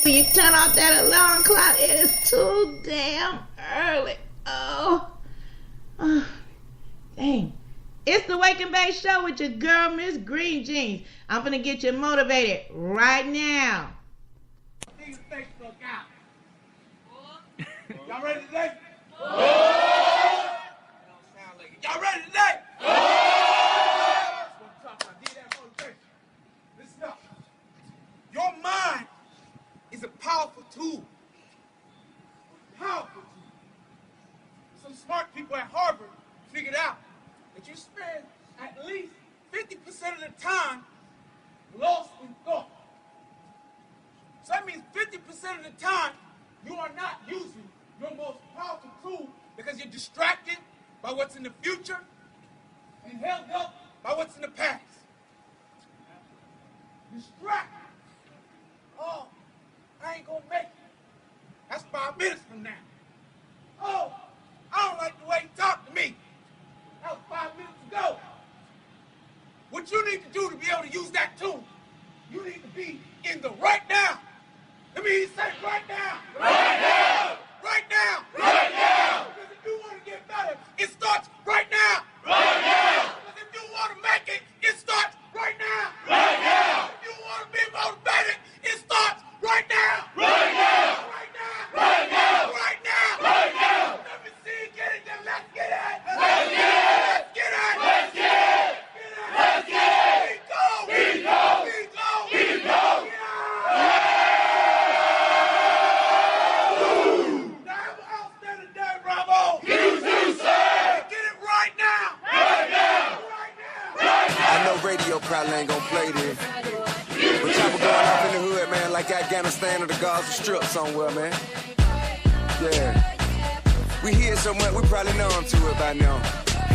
When you turn off that alarm clock, it is too damn early. Oh, dang. It's the Wake and Bake Show with your girl, Miss Green Jeans. I'm gonna get you motivated right now. Facebook out. Y'all ready today? Y'all ready today? Listen up. Your mind is a powerful tool. Powerful tool. Some smart people at Harvard figured out that you spend at least 50% of the time lost in thought. So that means 50% of the time you are not using your most powerful tool because you're distracted by what's in the future and held up by what's in the past. Distracted. Oh, I ain't gonna make it. That's 5 minutes from now. Oh, I don't like the way you talk to me. That was 5 minutes ago. What you need to do to be able to use that tool, you need to be in the right now. Let me say right now. Right now. Right now. Right now. Because if you want to get better, it starts right now. Right now. Because if you want to make it, it starts right now. Right now. If you want to be motivated, it starts right now. Right now. Right now. Right now. Right now. Right now. Let me see you get it, then let's get it. Let's get it. Let's get it. Let's get it. Let's get it. We go. We go. We go. We go. Radio probably ain't gonna play this. But chopper going off in the hood, man, like Afghanistan or the Gaza Strip somewhere, man. Yeah. We hear so much, we probably know them to it by now.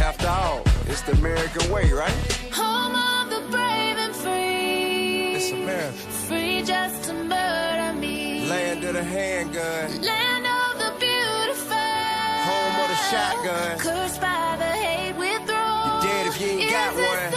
After all, it's the American way, right? Home of the brave and free. It's America. Free just to murder me. Land of the handgun. Land of the beautiful. Home of the shotgun. Cursed by the hate we throw. You're dead if you ain't got one.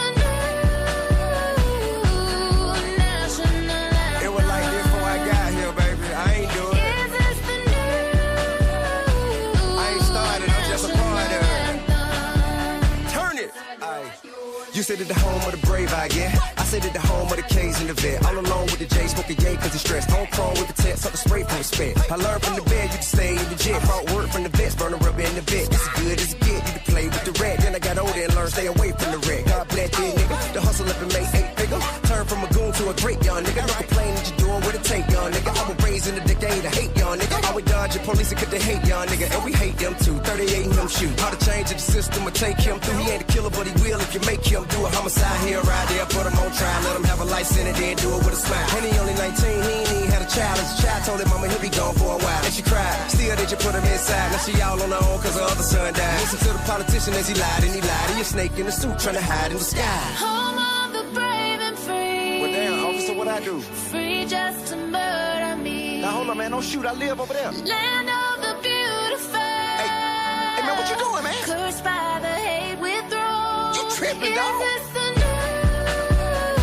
You said it the home of the brave, I get. I said it the home of the K's and the vet. All alone with the J, smoking yay cause he's stressed. Home chrome with the text, up the spray from respect. I learned from the bed, you can stay in the jet. Brought word from the vets, burn the rubber in the vet. It's as good as it get, you can play with the red. Then I got older and learned stay away from the wreck. God bless you, nigga. The hustle up and make 8 figures. Turn from a goon to a great young nigga. No complain that you doing what it take, young nigga. I was raised in the decade of hate, young nigga. I would dodge the police and cut the hate, young nigga. And we hate them too. 38 and them shoot. How to change the system or take him through. He ain't a killer, but he will if you make him do a homicide. Here, right there, put him on trial, let him have a life sentence, then do it with a smile. And he only 19, he ain't even had a child. As a child, told his mama he'll be gone for a while. And she cried, still did you put him inside? Now she all on her own cause her other son died. Listen to the politician as he lied, and he lied. He a snake in the suit trying to hide in the sky. Home of the brave and free. Well damn, officer, what I do? Free just to murder me. Now hold on, man, don't shoot, I live over there. Land of the beautiful. Hey man, what you doing, man? Cursed by the hate we throw. You tripping, dog?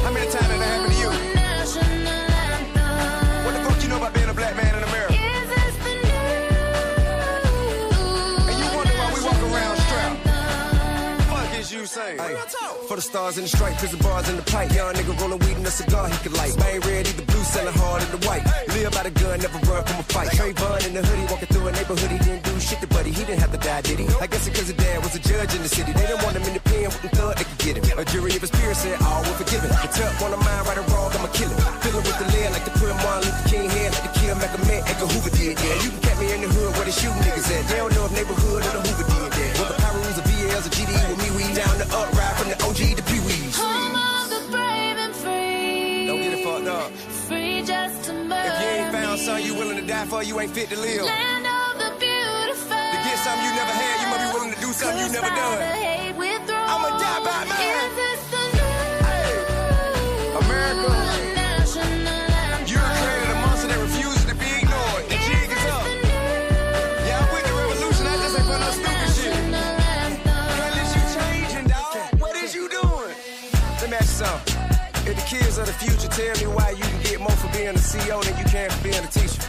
How many times did that happen to you? What the fuck you know about being a black man in America? And you wonder why we walk around strapped? Fuck is you saying? Hey, for the stars in the stripe, prison bars in the pipe. Young nigga rolling weed in a cigar he could light. Bang red, either blue, selling hard in the white. Live by the gun, never run from a fight. Trayvon in the hoodie, walking through a neighborhood. He didn't do shit to buddy, he didn't have to die, did he? I guess it cause his dad was a judge in the city. They didn't want him in the pen, wouldn't thought they could get him. A jury of his peers said all were forgiven. The tough on the mind, right or wrong, I'ma kill him. Filling with the lead like to put Martin Luther King head, like to kill Malcolm X, Edgar Hoover did, yeah. You can catch me in the hood where they shooting niggas at. They don't know if neighborhood or the Hoover did that. Whether Pyroons or VLs or GD with me, we down the up ride from the OG to Pee-wees. Home of the brave and free. Don't get it fucked up. Free just to murder. If you ain't found something you willing to die for, you ain't fit to live. Land of the beautiful. To get something you never had, you might be willing to do something you never done. I'ma die by mine. Hey, America, you created a monster that refuses to be ignored. The jig is up. Yeah, I'm with the revolution. I just ain't for no stupid shit. Can't let you changing, dog. What is you doing? Let me ask you something. If the kids of the future, tell me why you can get more for being a CEO than you can for being a teacher.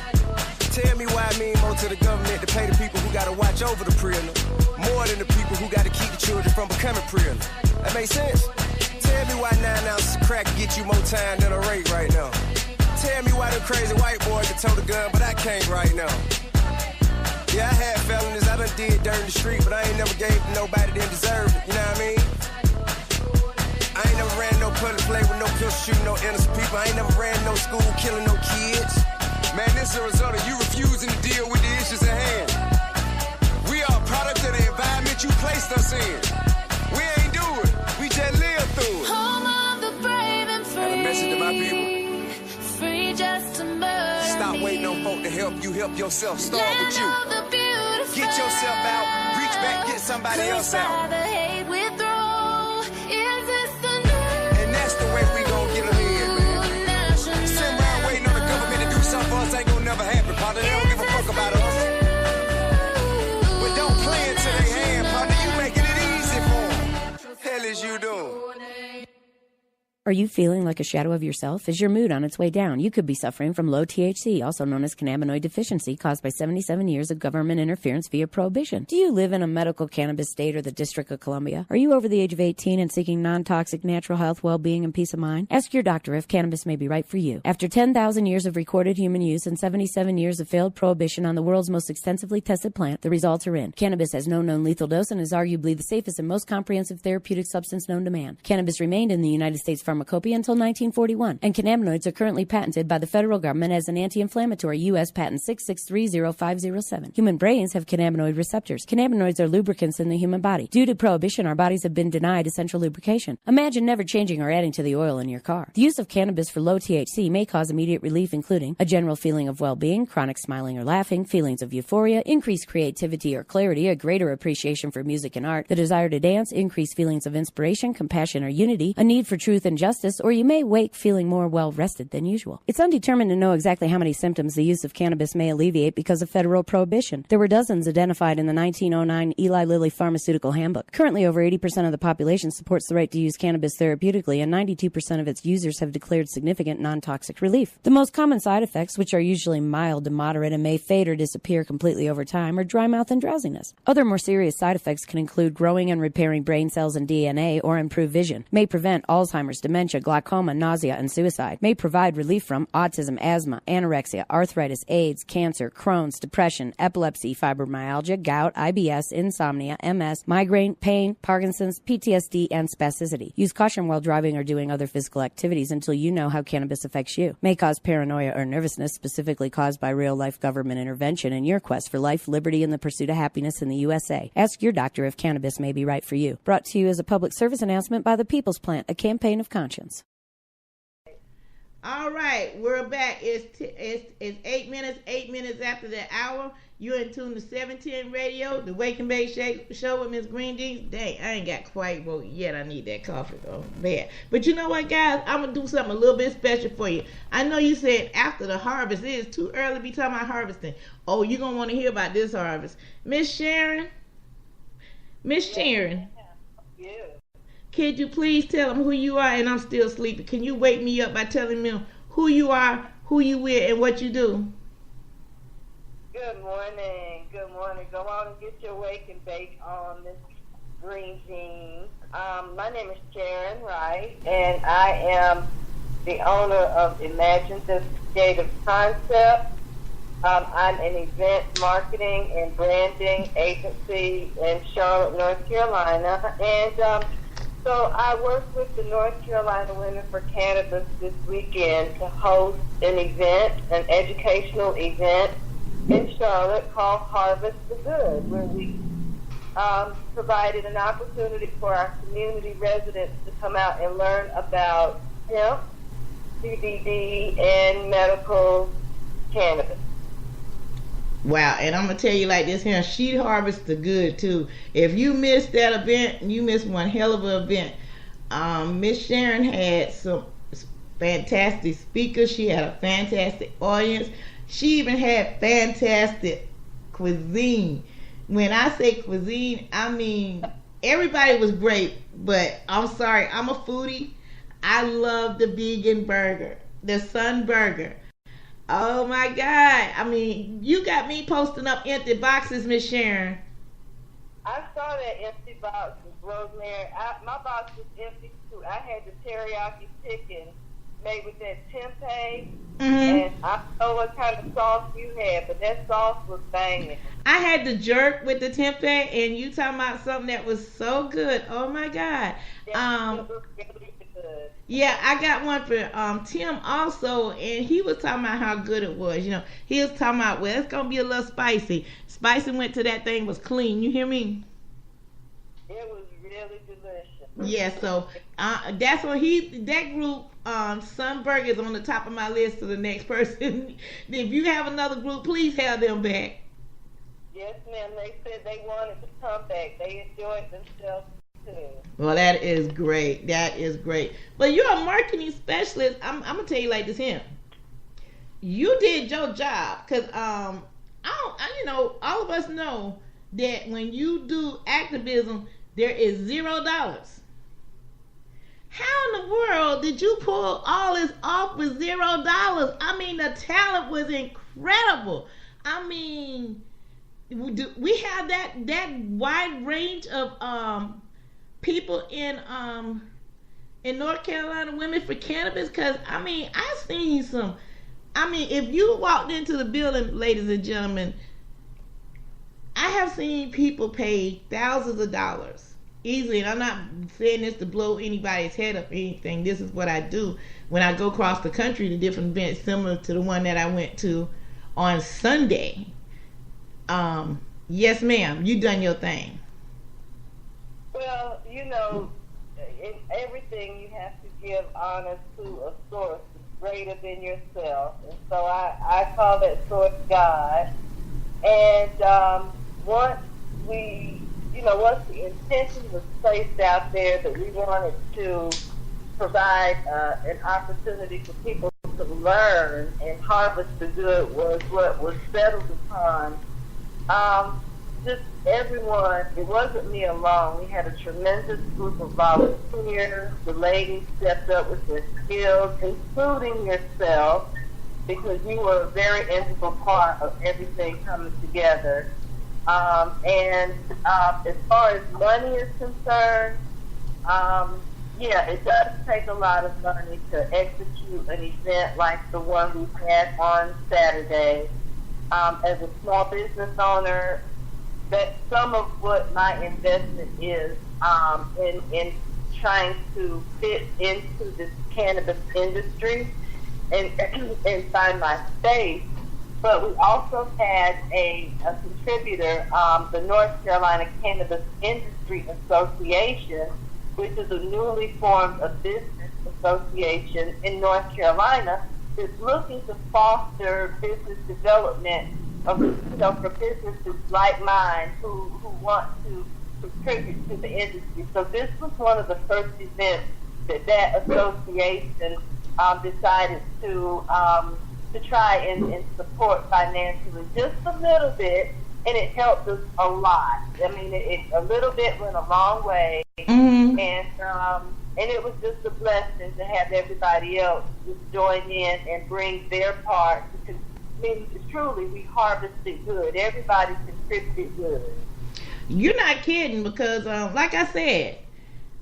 Tell me why I mean more to the government to pay the people who gotta watch over the prisoner, more than the people who gotta keep the children from becoming prisoner. That makes sense? Tell me why 9 ounces of crack get you more time than a rape right now. Tell me why them crazy white boys can tote a gun, but I can't right now. Yeah, I had felonies, I done did dirt in the street, but I ain't never gave to nobody that deserved it, you know what I mean? I ain't never ran no public play with no pistol shooting no innocent people. I ain't never ran no school killing no kids. Man, this is a result of you refusing to deal with the issues at hand. We are a product of the environment you placed us in. We ain't do it, we just live through it. Home of the brave and free. Have a message to my people. Free just to murder Stop me. waiting on folk to help you, help yourself. Start Land with you. of the beautiful. Get yourself out, reach back, get somebody else out. The hate withdraw. Is this the new And that's the way we gon' get ahead, man. national? Sitting around waiting on the government to do something for us ain't gonna never happen, partner. They don't give a fuck about us. But don't play into their hand, partner. You making it easy for them. Hell is you doing? Are you feeling like a shadow of yourself? Is your mood on its way down? You could be suffering from low THC, also known as cannabinoid deficiency, caused by 77 years of government interference via prohibition. Do you live in a medical cannabis state or the District of Columbia? Are you over the age of 18 and seeking non-toxic natural health, well-being, and peace of mind? Ask your doctor if cannabis may be right for you. After 10,000 years of recorded human use and 77 years of failed prohibition on the world's most extensively tested plant, the results are in. Cannabis has no known lethal dose and is arguably the safest and most comprehensive therapeutic substance known to man. Cannabis remained in the United States pharmacopoeia until 1941, and cannabinoids are currently patented by the federal government as an anti-inflammatory U.S. patent 6630507. Human brains have cannabinoid receptors. Cannabinoids are lubricants in the human body. Due to prohibition, our bodies have been denied essential lubrication. Imagine never changing or adding to the oil in your car. The use of cannabis for low THC may cause immediate relief, including a general feeling of well-being, chronic smiling or laughing, feelings of euphoria, increased creativity or clarity, a greater appreciation for music and art, the desire to dance, increased feelings of inspiration, compassion or unity, a need for truth and justice, or you may wake feeling more well-rested than usual. It's undetermined to know exactly how many symptoms the use of cannabis may alleviate because of federal prohibition. There were dozens identified in the 1909 Eli Lilly Pharmaceutical Handbook. Currently, over 80% of the population supports the right to use cannabis therapeutically, and 92% of its users have declared significant non-toxic relief. The most common side effects, which are usually mild to moderate and may fade or disappear completely over time, are dry mouth and drowsiness. Other more serious side effects can include growing and repairing brain cells and DNA or improve vision, may prevent Alzheimer's, dementia, glaucoma, nausea, and suicide, may provide relief from autism, asthma, anorexia, arthritis, AIDS, cancer, Crohn's, depression, epilepsy, fibromyalgia, gout, IBS, insomnia, MS, migraine, pain, Parkinson's, PTSD, and spasticity. Use caution while driving or doing other physical activities until you know how cannabis affects you. May cause paranoia or nervousness, specifically caused by real-life government intervention in your quest for life, liberty, and the pursuit of happiness in the USA. Ask your doctor if cannabis may be right for you. Brought to you as a public service announcement by the People's Plant, a campaign of conscience. All right, we're back. It's 8 minutes after the hour. You're in tune to 710 Radio, the Wake and Bake Show with Miss Green Jeans. Dang, I ain't got quite woke yet. I need that coffee though, bad. But you know what, guys? I'm gonna do something a little bit special for you. I know you said after the harvest. It is too early to be talking about harvesting. Oh, you're gonna want to hear about this harvest, Miss Sharon. Yeah. Could you please tell them who you are? And I'm still sleepy. Can you wake me up by telling me who you are, who you with, and what you do? Good morning. Go on and get your wake and bake on Miss Green Jeans. My name is Sharon Wright, and I am the owner of Imagine This Creative Concept. I'm an event marketing and branding agency in Charlotte, North Carolina, and so I worked with the North Carolina Women for Cannabis this weekend to host an event, an educational event in Charlotte called Harvest the Good, where we provided an opportunity for our community residents to come out and learn about hemp, CBD, and medical cannabis. Wow, and I'm going to tell you like this here, she harvests the good too. If you missed that event, you missed one hell of an event. Miss Sharon had some fantastic speakers. She had a fantastic audience. She even had fantastic cuisine. When I say cuisine, I mean everybody was great, but I'm sorry, I'm a foodie. I love the vegan burger, the Sun Burger. Oh my God. I mean, you got me posting up empty boxes, Miss Sharon. I saw that empty box with Rosemary. My box was empty too. I had the teriyaki chicken made with that tempeh, and I don't know what kind of sauce you had, but that sauce was banging. I had the jerk with the tempeh, and you talking about something that was so good. Oh my God. It was really good. Yeah, I got one for Tim also, and he was talking about how good it was. You know, he was talking about, well, it's gonna be a little spicy. Spicy went to that thing was clean. You hear me? It was really delicious. Yeah, so that's what that group, Sun Burger is on the top of my list to the next person. If you have another group, please have them back. Yes, ma'am. They said they wanted to come back. They enjoyed themselves too. Well, that is great. That is great. But you're a marketing specialist. I'm gonna tell you like this here. You did your job, cause you know, all of us know that when you do activism, there is $0. How in the world did you pull all this off with $0? I mean, the talent was incredible. I mean, we have that wide range of people in North Carolina, Women for Cannabis. Because I mean, I've seen some. I mean, if you walked into the building, ladies and gentlemen, I have seen people pay thousands of dollars easily, and I'm not saying this to blow anybody's head up or anything. This is what I do when I go across the country to different events similar to the one that I went to on Sunday. Yes, ma'am, you done your thing. Well, you know, in everything you have to give honor to a source greater than yourself, and so I call that source God. And once the intention was placed out there that we wanted to provide an opportunity for people to learn and harvest the good was what was settled upon. Just everyone, it wasn't me alone. We had a tremendous group of volunteers. The ladies stepped up with their skills, including yourself, because you were a very integral part of everything coming together. And as far as money is concerned, yeah, it does take a lot of money to execute an event like the one we had on Saturday. As a small business owner, that's some of what my investment is in trying to fit into this cannabis industry and find my space. But we also had a contributor, the North Carolina Cannabis Industry Association, which is a newly formed business association in North Carolina that's looking to foster business development for businesses like mine who want to contribute to the industry. So this was one of the first events that association decided to try and support financially just a little bit, and it helped us a lot. I mean, a little bit went a long way, and it was just a blessing to have everybody else just join in and bring their part. Because, I mean, truly, we harvested good. Everybody contributed good. You're not kidding, because like I said,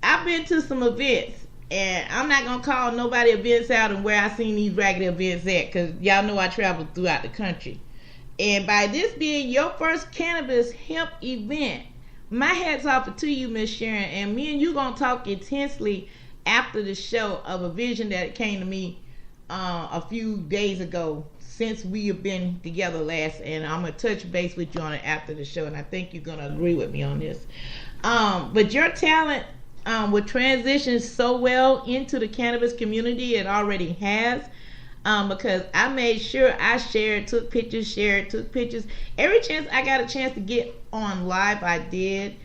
I've been to some events, and I'm not going to call nobody events out and where I seen these raggedy events at, because y'all know I travel throughout the country. And by this being your first cannabis hemp event, my hat's off to you, Miss Sharon, and me and you going to talk intensely after the show of a vision that came to me a few days ago since we have been together last, and I'm going to touch base with you on it after the show, and I think you're going to agree with me on this. But your talent would transition so well into the cannabis community. It already has, because I made sure I took pictures. Every chance I got a chance to get on live, I did,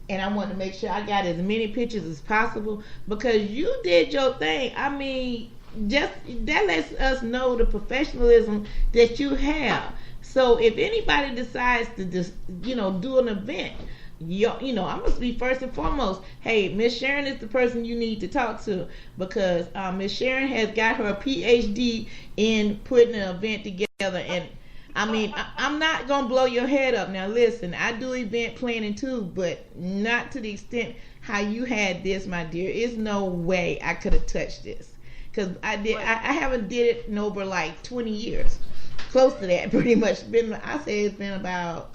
and I wanted to make sure I got as many pictures as possible, because you did your thing. I mean, just that lets us know the professionalism that you have. So if anybody decides to just do an event, you know, I'm gonna be first and foremost. Hey, Miss Sharon is the person you need to talk to, because Miss Sharon has got her PhD in putting an event together. And I mean, I'm not gonna blow your head up. Now, listen, I do event planning too, but not to the extent how you had this, my dear. It's no way I could have touched this, because I haven't did it in over like 20 years, close to that, pretty much. I say it's been about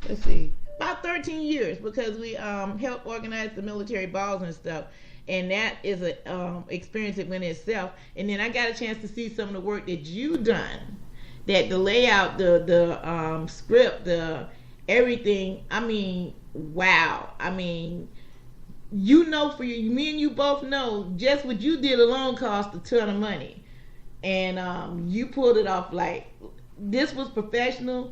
let's see, about 13 years, because we helped organize the military balls and stuff, and that is a experience in itself. And then I got a chance to see some of the work that you done, that the layout, the script, the everything. I mean, wow. I mean, you know, for you, me and you both know, just what you did alone cost a ton of money, and you pulled it off. Like, this was professional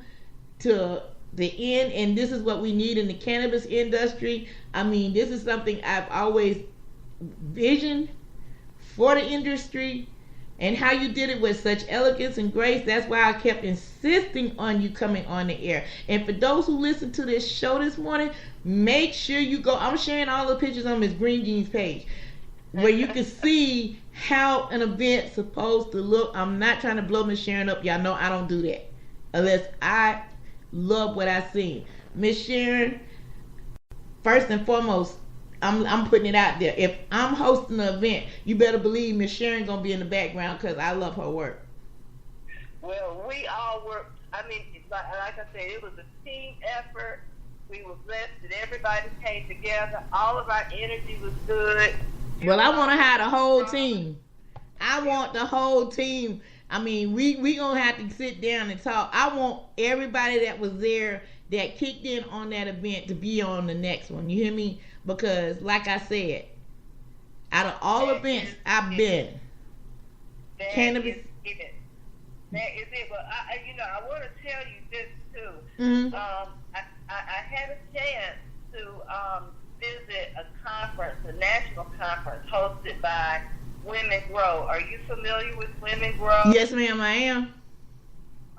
to the end, and this is what we need in the cannabis industry. I mean, this is something I've always visioned for the industry, and how you did it with such elegance and grace. That's why I kept insisting on you coming on the air. And for those who listen to this show this morning, make sure you go. I'm sharing all the pictures on Ms. Green Jean's page, where you can see how an event's supposed to look. I'm not trying to blow Miss Sharon up. Y'all know I don't do that unless I love what I seen. Miss Sharon, first and foremost, I'm putting it out there. If I'm hosting an event, you better believe Miss Sharon gonna be in the background, because I love her work. Well, we all work. I mean, like I said, it was a team effort. We were blessed that everybody came together. All of our energy was good. Well, I want to have the whole team. I want the whole team. I mean, we gonna have to sit down and talk. I want everybody that was there, that kicked in on that event, to be on the next one. You hear me? Because, like I said, out of all events I've been, cannabis. That is it. But I want to tell you this too. Mm-hmm. I had a chance to visit a conference, a national conference hosted by Women Grow. Are you familiar with Women Grow? Yes, ma'am, I am.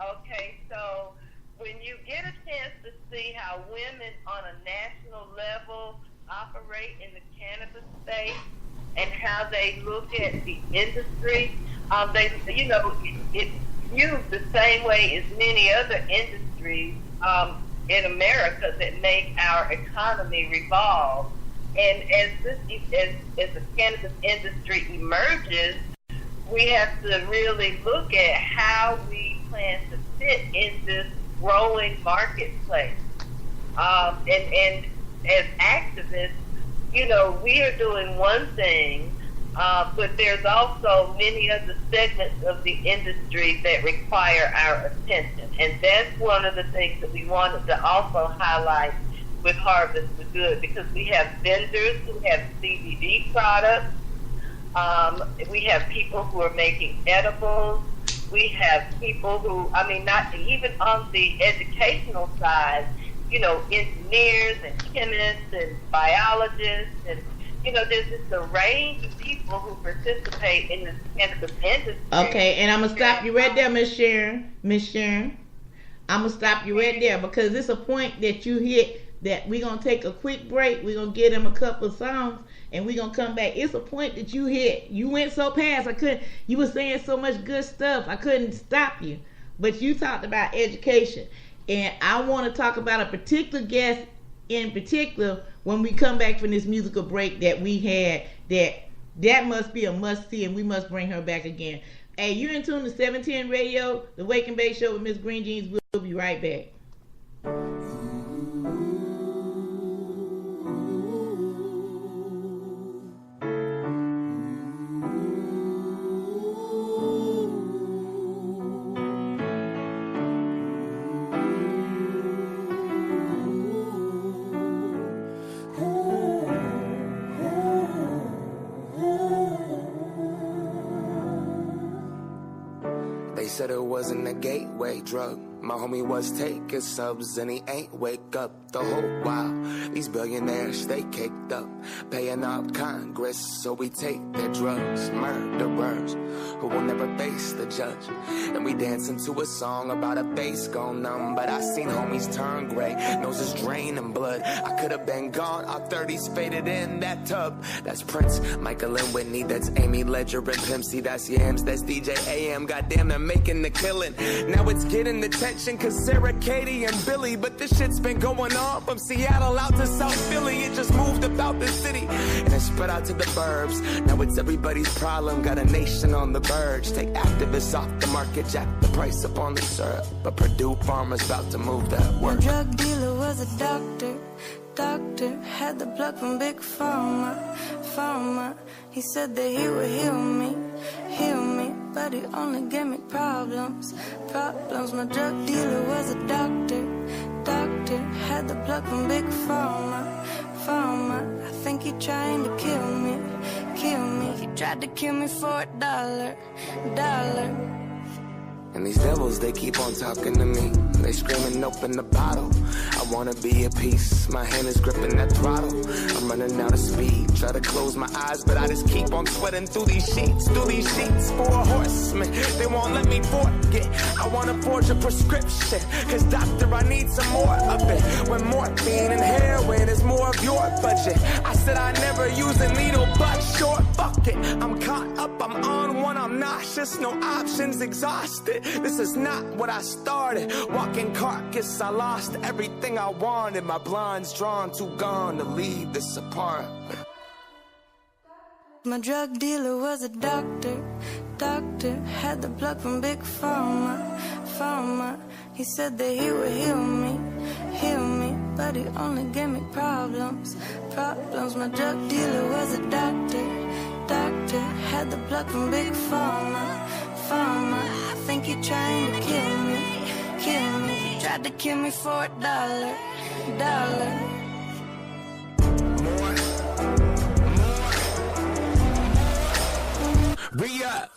Okay, so when you get a chance to see how women on a national level operate in the cannabis space and how they look at the industry, it's used the same way as many other industries in America that make our economy revolve. And as the cannabis industry emerges, we have to really look at how we plan to fit in this growing marketplace. And as activists, we are doing one thing, but there's also many other segments of the industry that require our attention. And that's one of the things that we wanted to also highlight with Harvest the Good, because we have vendors who have CBD products. We have people who are making edibles. We have people who, not even on the educational side, engineers and chemists and biologists, and there's just a range of people who participate in the cannabis industry. Okay, and I'm gonna stop you right there, Miss Sharon. I'm gonna stop you right there, because it's a point that you hit that we're gonna take a quick break. We're gonna give them a couple of songs, and we're gonna come back. It's a point that you hit. You went so past, you were saying so much good stuff, I couldn't stop you. But you talked about education, and I want to talk about a particular guest in particular when we come back from this musical break that we had, that must be a must-see, and we must bring her back again. Hey, you're in tune to 710 Radio, the Wake and Bake Show with Miss Green Jeans. We'll be right back. Said it wasn't a gateway drug. My homie was taking subs and he ain't wake up the whole while. These billionaires, they caked up, paying off Congress so we take their drugs. Murderers who will never face the judge. And we dancing to a song about a face gone numb. But I seen homies turn gray, noses draining blood. I could have been gone, our 30s faded in that tub. That's Prince, Michael and Whitney, that's Amy Ledger and Pimp C, that's Yams, that's DJ AM. Goddamn, they're making the killing. Now it's getting attention cause Sarah, Katie, and Billy. But this shit's been going on from Seattle out to South Philly. It just moved about the city and it spread out to the burbs. Now it's everybody's problem, got a nation on the verge. Take activists off the market, jack the price up on the syrup. But Purdue Pharma's about to move that work. My drug dealer was a doctor. Had the plug from Big Pharma. He said that he would heal me, but he only gave me problems. My drug dealer was a doctor. Had the plug from Big Pharma. I think he trying to kill me. He tried to kill me for $1. And these devils, they keep on talking to me. They screaming, open the bottle. I wanna be at peace. My hand is gripping that throttle. I'm running out of speed. Try to close my eyes, but I just keep on sweating through these sheets. For a horseman, they won't let me forget. I wanna forge a prescription, cause doctor, I need some more of it. When morphine and heroin is more of your budget. I said I never use a needle, but sure, fuck it. I'm caught up, I'm on one, I'm nauseous. No options, exhausted. This is not what I started. Walking carcass, I lost everything I wanted. My blind's drawn, too gone to leave this apart. My drug dealer was a doctor. Had the plug from Big Pharma. He said that he would heal me, but he only gave me problems. My drug dealer was a doctor. Had the plug from Big Pharma. I think he trying to kill me. He tried to kill me for $1.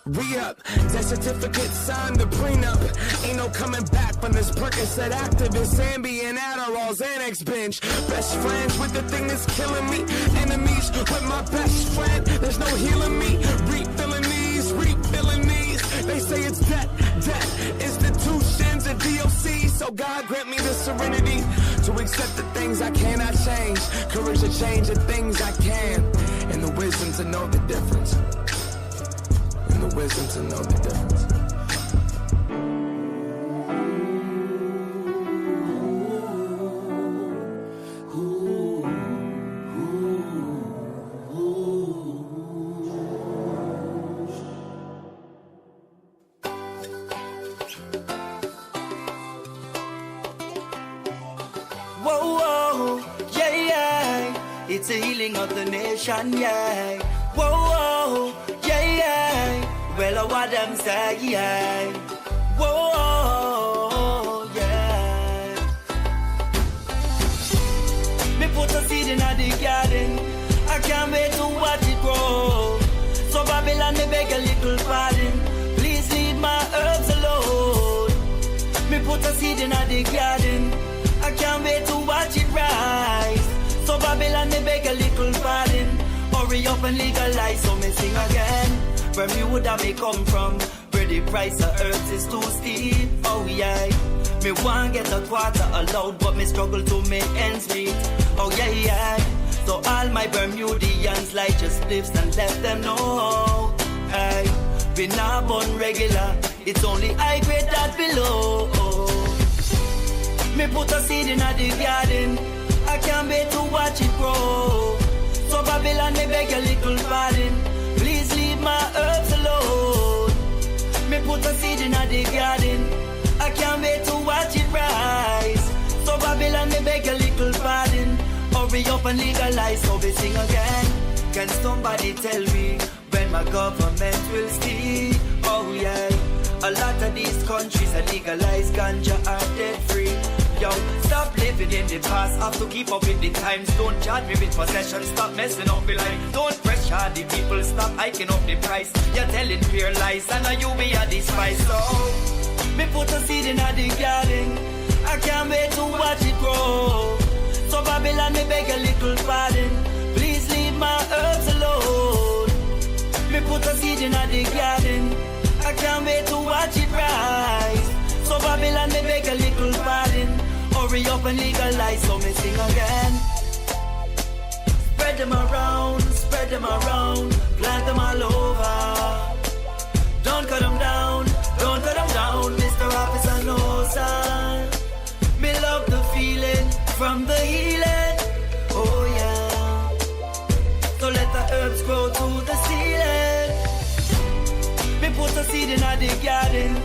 Re-up, death certificate, signed the prenup. Ain't no coming back from this Percocet activist, Ambien, Adderall, Xanax binge. Best friends with the thing that's killing me. Enemies with my best friend, there's no healing me. Refilling these. They say it's debt, institutions and DOC. So God grant me the serenity to accept the things I cannot change. Courage to change the things I can. And the wisdom to know the difference. Wisdom to know the difference. Whoa, yeah. It's a healing of the nation, yeah. Whoa, yeah. Well, what them say, yeah. Whoa, yeah. Me put a seed in the garden. I can't wait to watch it grow. So Babylon, me beg a little pardon. Please leave my herbs alone. Me put a seed in the garden. I can't wait to watch it rise. So Babylon, me beg a little pardon. Hurry up and legalize, so me sing again. Bermuda may come from, where the price of earth is too steep. Oh yeah, me want get a quarter allowed, but me struggle to make ends meet. Oh yeah. So all my Bermudians like just spliffs and let them know. Hey, we not born regular, it's only high grade that below. Me put a seed in the garden, I can't wait to watch it grow. So Babylon, me beg a little pardon. Please leave my herbs alone. Me put a seed in the garden. I can't wait to watch it rise. So Babylon, me beg a little pardon. Hurry up and legalize, so we sing again. Can somebody tell me when my government will speak? Oh yeah. A lot of these countries are legalized, ganja are dead free. Yo, stop living in the past, have to keep up with the times. Don't charge me with possession, stop messing up with life. Don't pressure the people, stop hiking up the price. You're telling pure lies, and now you be a despise. So Me put a seed in the garden. I can't wait to watch it grow. So Babylon, me beg a little pardon. Please leave my herbs alone. Me put a seed in the garden. I can't wait to watch it rise. So Babylon, me beg a little pardon. Hurry up and legalize, so me sing again. Spread them around, plant them all over. Don't cut them down, Mr. Officer knows I. Me love the feeling from the healing, oh yeah. So let the herbs grow to the ceiling. Me put a seed in the garden.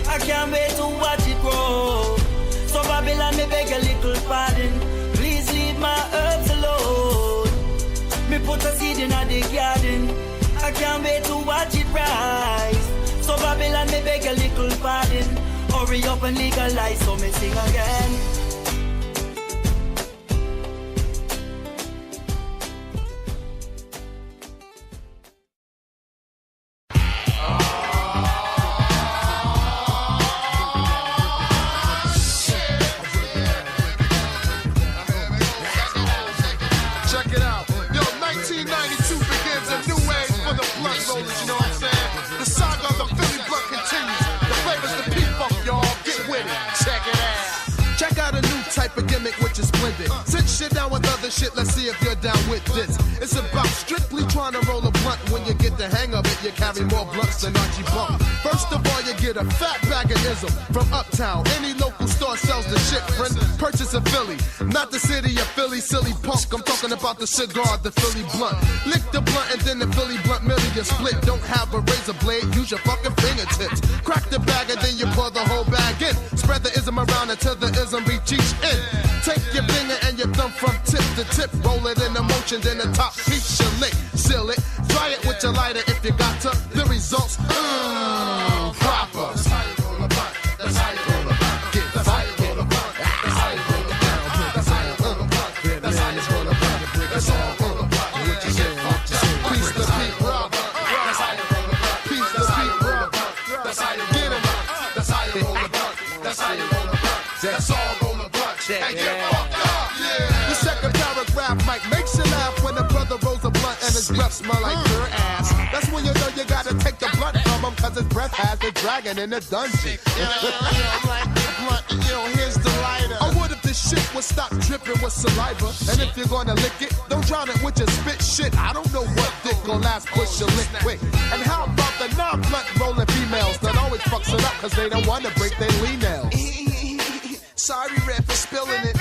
I can't wait to watch it grow. So Babylon, me beg a little pardon. Please leave my herbs alone. Me put a seed in the garden. I can't wait to watch it rise. So Babylon, me beg a little pardon. Hurry up and legalize, so me sing again. Shit, let's see if you're down with this. It's about strictly trying to roll a blunt. When you get the hang of it, you carry more blunts than Archie Bump. First of all, you get a fat bag of ism from Uptown. Any local store sells the shit, friend. Purchase a Philly, not the city of Philly, silly punk. I'm talking about the cigar, the Philly blunt. Lick the blunt and then the Philly blunt middle you split. Don't have a razor blade, use your fucking fingertips. Crack the bag and then you pour the whole bag in. Spread the ism around until the ism reach each end. Take your finger and your thumb from tip to tip, roll it in the motion, then the top piece you lick, seal it, try it with your lighter if you got to. The results, proper. That's how you roll a blunt. That's how you roll a blunt. Get funky. That's how you roll a blunt. That's how you roll a blunt. That's how you roll a blunt. That's all roll a blunt. What you get fucked up. Piece the beat rubber. That's how you roll a blunt. Piece the beat rubber. That's how you get 'em. That's how you roll a blunt. That's how you roll a blunt. That's all roll a blunt. And get fucked up. The second paragraph might makes you laugh when a brother rolls a blunt and his breath smell like your ass. That's when you know you gotta take the blunt from him, cause his breath has the dragon in the dungeon. Like the blunt, here's the lighter. Or what if this shit would stop dripping with saliva? And if you're gonna lick it, don't drown it with your spit shit. I don't know what dick gon' last push your lick quick. And how about the non-blunt rolling females that always fucks it up cause they don't wanna break their lean nails? Sorry, Red, for spilling it.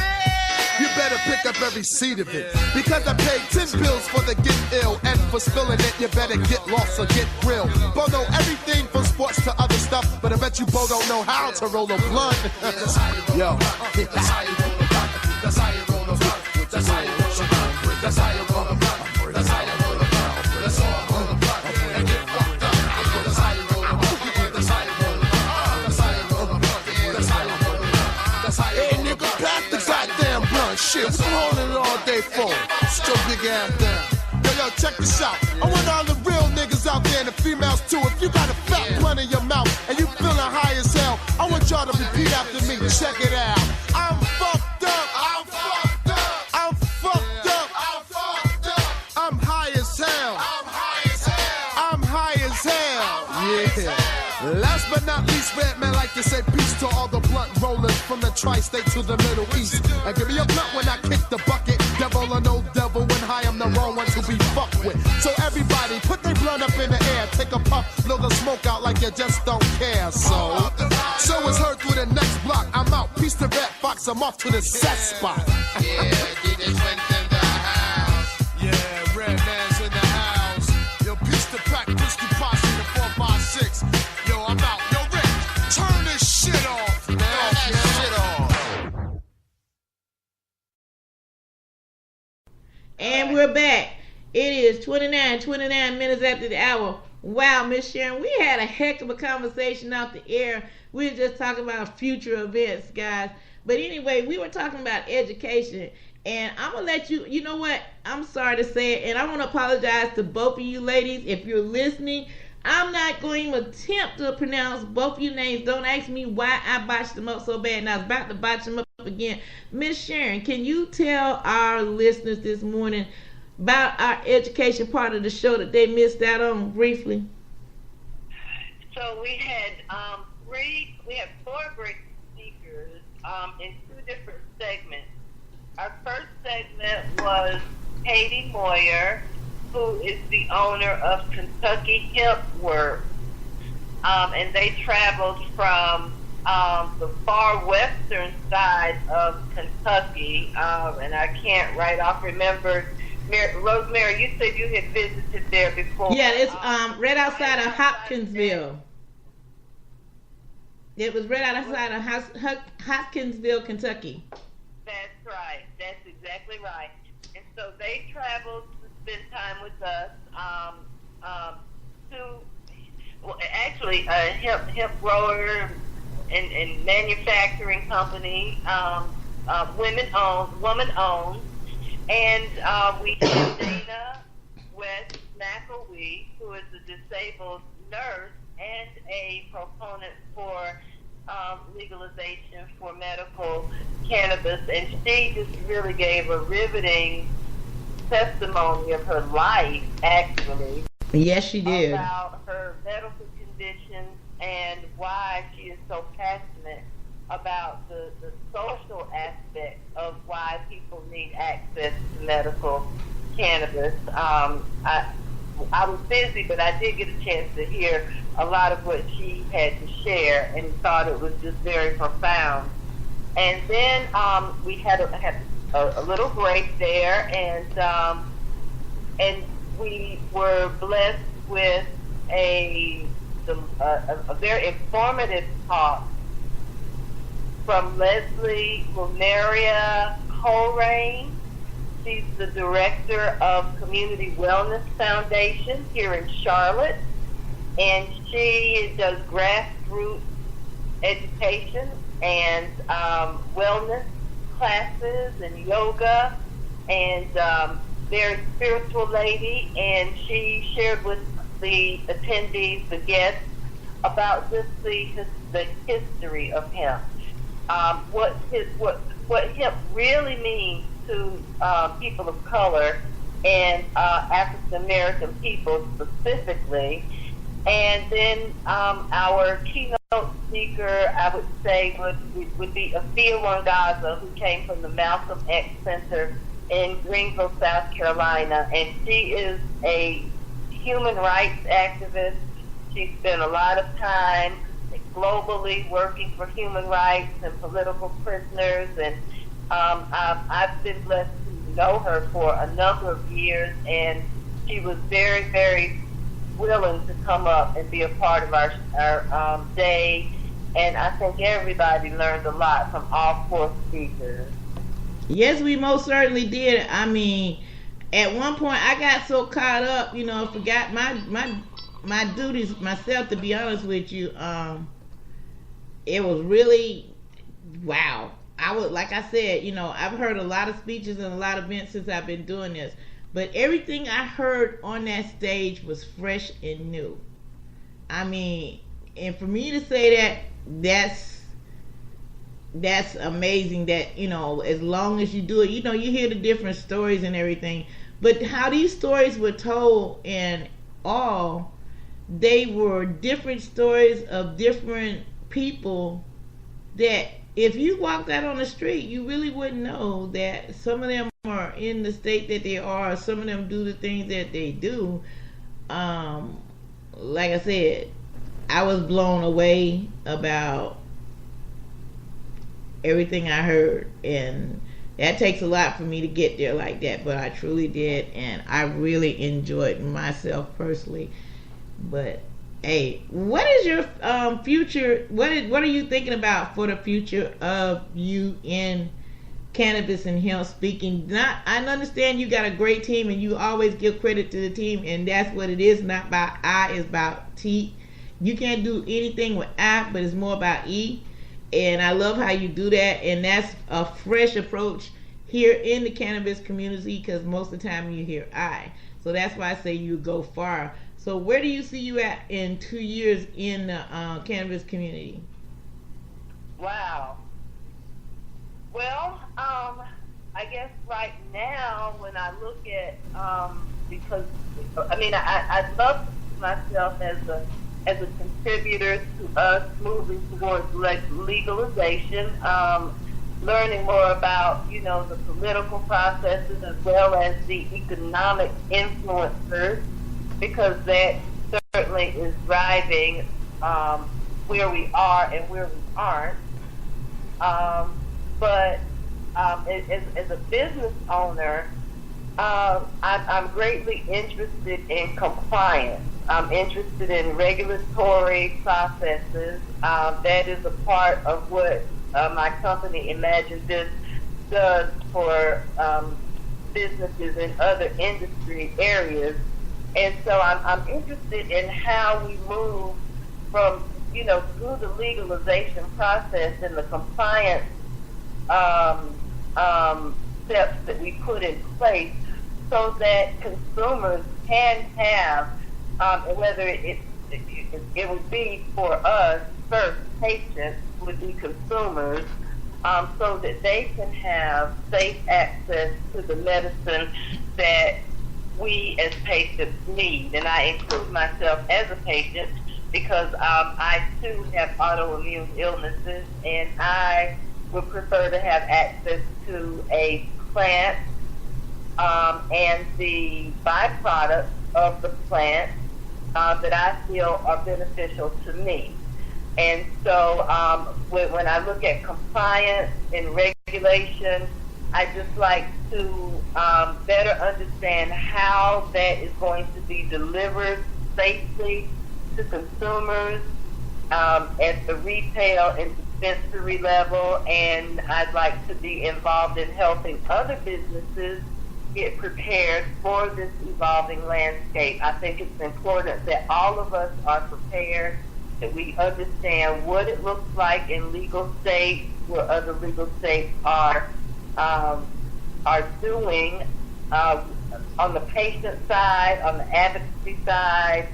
You better pick up every seed of it. Because I paid 10 pills for the get ill. And for spilling it, you better get lost or get grilled. Bo know everything from sports to other stuff. But I bet you Bo don't know how to roll a blunt. Yo. That's how you roll a blunt. That's how you roll a blunt. That's how you roll a blunt. That's how you roll a blunt. That's how you roll a blunt. That's all roll a blunt. And get fucked up. That's how you roll a blunt. That's how you roll a blunt. That's how you roll a blunt. That's how you roll a blunt. That's how you roll a blunt. Hey, nigga, pass the goddamn blunt. Shit, what you holding it all day for? Sit your big ass down. Yo, check this out. I want all the real niggas out there and the females too. If you got a fat blunt in your mouth and you feeling high as hell, I want y'all to repeat after me. Check it out. I'm fucked up. I'm fucked up. I'm fucked up. I'm fucked up. I'm high as hell. I'm high as hell. I'm high as hell. Yeah. Last but not least, Redman like to say peace to all the blunt rollers from the tri-state to the Middle East. And give me a blunt when I kick the bucket. Devil or no devil, when high I'm the wrong one to be fucked with. So everybody, put their blunt up in the air. Take a puff, blow the smoke out like you just don't care. So it's heard through the next block. I'm out. Peace to Red Fox, I'm off to the set spot. Yeah, DJ Twins in the house. Yeah, Redman's in the house. Yo, peace to Pack, Whiskey Posse, the 456. Yo, I'm out. Yo, Rick, turn this shit off, man. Turn that shit off. And we're back. It is 29 minutes after the hour. Wow, Miss Sharon, we had a heck of a conversation off the air. We were just talking about future events, guys. But anyway, we were talking about education. And I'm going to let you know what? I'm sorry to say it. And I want to apologize to both of you ladies. If you're listening, I'm not going to attempt to pronounce both of your names. Don't ask me why I botched them up so bad, and I was about to botch them up again. Miss Sharon, can you tell our listeners this morning about our education part of the show that they missed out on briefly? So we had four great speakers in two different segments. Our first segment was Katie Moyer, who is the owner of Kentucky Hemp Works, and they traveled from the far western side of Kentucky, and I can't right off remember. Rosemary, you said you had visited there before. Yeah, it's right outside of Hopkinsville. It was right outside of Hopkinsville, Kentucky. That's right. That's exactly right. And so they traveled to spend time with us. A hemp grower and manufacturing company, woman owned, and we have Dana West McElwee, who is a disabled nurse and a proponent for legalization for medical cannabis, and she just really gave a riveting testimony of her life, actually. Yes, she did. About her medical conditions and why she is so passionate about the social aspect of why people need access to medical cannabis. I was busy, but I did get a chance to hear a lot of what she had to share and thought it was just very profound. And then we had a little break there, and we were blessed with a very informative talk from Leslie Lunaria Coleraine. She's the director of Community Wellness Foundation here in Charlotte, and she does grassroots education and wellness classes and yoga, and very spiritual lady, and she shared with the attendees, the guests, about just the history of hemp, what hemp really means to people of color and African American people specifically. And then our keynote speaker, I would say, would be Afia Wangaza, who came from the Malcolm X Center in Greenville, South Carolina, and she is a human rights activist. She spent a lot of time globally working for human rights and political prisoners, and I've been blessed to know her for a number of years, and she was very, very willing to come up and be a part of our day, and I think everybody learned a lot from all four speakers. Yes, we most certainly did. I mean, at one point I got so caught up, forgot my duties myself, to be honest with you. It was really, wow. Like I said, I've heard a lot of speeches and a lot of events since I've been doing this, but everything I heard on that stage was fresh and new. I mean, and for me to say that's amazing, that as long as you do it, you hear the different stories and everything, but how these stories were told, and they were different stories of different people that if you walked out on the street, you really wouldn't know that some of them are in the state that they are, some of them do the things that they do. Like I said, I was blown away about everything I heard, and that takes a lot for me to get there like that, but I truly did, and I really enjoyed myself personally. But hey, what is your future? What are you thinking about for the future of you in cannabis and hemp speaking? I understand you got a great team, and you always give credit to the team, and that's what it is. Not about I, it's about T. You can't do anything with I, but it's more about E. And I love how you do that, and that's a fresh approach here in the cannabis community, because most of the time you hear I. So that's why I say you go far. So where do you see you at in 2 years in the cannabis community? Wow. Well, I guess right now when I look at, because I mean I love to see myself as a contributor to us moving towards legalization, learning more about the political processes as well as the economic influencers, because that certainly is driving where we are and where we aren't. But as a business owner, I'm greatly interested in compliance. I'm interested in regulatory processes. That is a part of what my company Imagine This does for businesses in other industry areas. And so I'm interested in how we move from, through the legalization process and the compliance steps that we put in place so that consumers can have, whether it would be for us first, patients would be consumers, so that they can have safe access to the medicine that we as patients need. And I include myself as a patient because I too have autoimmune illnesses, and I would prefer to have access to a plant and the byproducts of the plant that I feel are beneficial to me. And so when I look at compliance and regulation, I just like to better understand how that is going to be delivered safely to consumers at the retail and dispensary level, and I'd like to be involved in helping other businesses get prepared for this evolving landscape. I think it's important that all of us are prepared, that we understand what it looks like in legal states, where other legal states are doing on the patient side, on the advocacy side,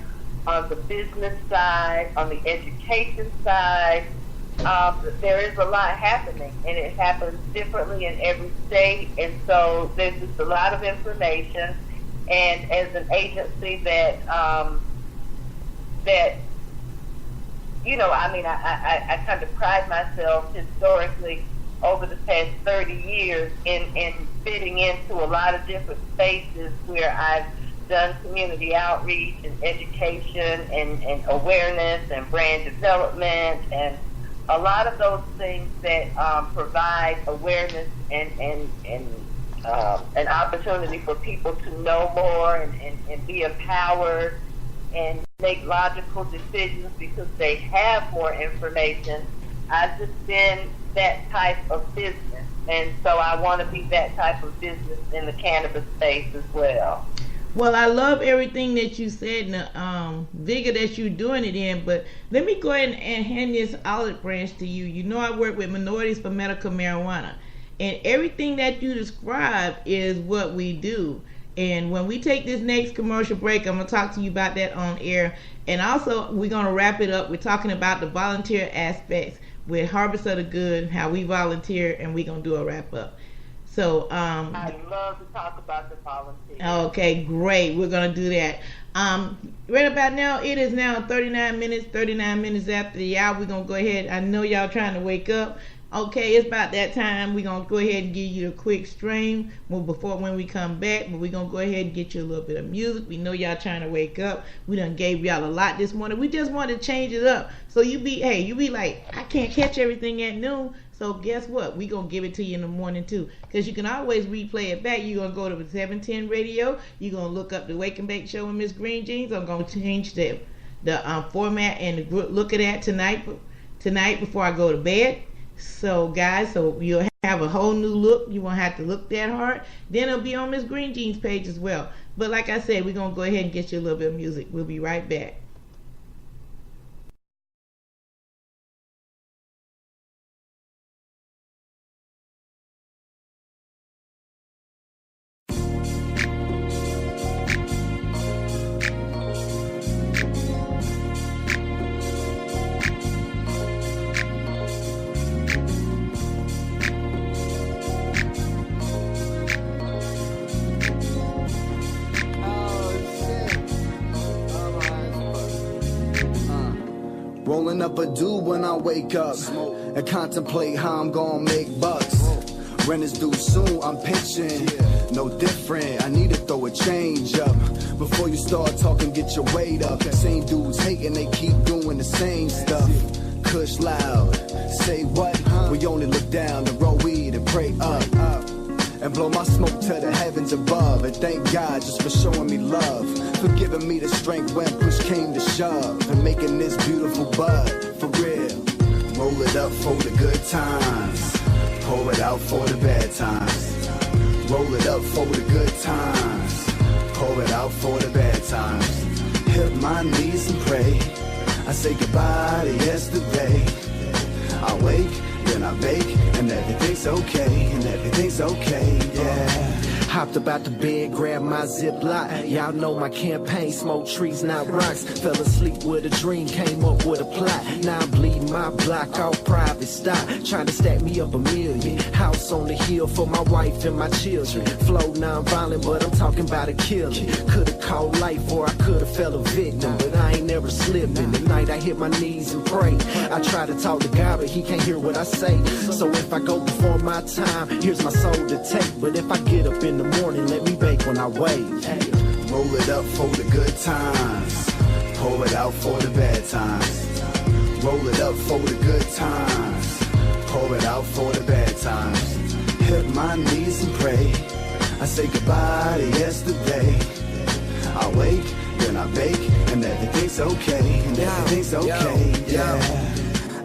on the business side, on the education side. There is a lot happening, and it happens differently in every state, and so there's just a lot of information. And as an agency that I kind of pride myself historically over the past 30 years in fitting into a lot of different spaces where I've done community outreach and education and awareness and brand development and a lot of those things that provide awareness and an opportunity for people to know more and be empowered and make logical decisions because they have more information. I've just been that type of business, and so I want to be that type of business in the cannabis space as well. Well, I love everything that you said and the vigor that you're doing it in, but let me go ahead and hand this olive branch to you. You know I work with Minorities for Medical Marijuana, and everything that you describe is what we do. And when we take this next commercial break, I'm going to talk to you about that on air. And also, we're going to wrap it up. We're talking about the volunteer aspects with Harvest of the Good, how we volunteer, and we're going to do a wrap up. So I'd love to talk about the volunteers. Okay, great. We're going to do that. Right about now, it is now 39 minutes after the hour. We're going to go ahead. I know y'all trying to wake up. Okay, it's about that time. We're going to go ahead and give you a quick stream before when we come back, but we're going to go ahead and get you a little bit of music. We know y'all trying to wake up. We done gave y'all a lot this morning. We just want to change it up. So you be like, I can't catch everything at noon. So guess what? We're going to give it to you in the morning too. Because you can always replay it back. You're going to go to the 710 radio. You're going to look up the Wake and Bake Show with Miss Green Jeans. I'm going to change the format and look at that tonight before I go to bed. So guys, so you'll have a whole new look. You won't have to look that hard. Then it'll be on Miss Green Jeans page as well. But like I said, we're going to go ahead and get you a little bit of music. We'll be right back. never do when I wake up and contemplate how I'm gonna make bucks. Rent is due soon, I'm pitching. No different, I need to throw a change up. Before you start talking, get your weight up. Same dudes hating, they keep doing the same stuff. Kush loud, say what? We only look down to roll weed and pray up. And blow my smoke to the heavens above. And thank God just for showing me love, for giving me the strength when push came to shove, and making this beautiful bud for real. Roll it up for the good times, pour it out for the bad times. Roll it up for the good times, pour it out for the bad times. Hit my knees and pray, I say goodbye to yesterday. I wake, then I bake, and everything's okay, and everything's okay, yeah. Hopped about the bed, grabbed my Ziploc. Y'all know my campaign, smoke trees, not rocks. Fell asleep with a dream, came up with a plot. Now I'm bleeding my block off private stock, trying to stack me up $1 million. House on the hill for my wife and my children. Flow non-violent, but I'm talking about a killing. Could've called life or I could've fell a victim, but I ain't never slipping. At night I hit my knees and pray. I try to talk to God, but he can't hear what I say. So if I go before my time, here's my soul to take. But if I get up in the morning, let me bake when I wake. Roll it up for the good times, pour it out for the bad times. Roll it up for the good times, pour it out for the bad times. Hit my knees and pray, I say goodbye to yesterday. I wake, then I bake, and everything's okay, and everything's okay, yeah.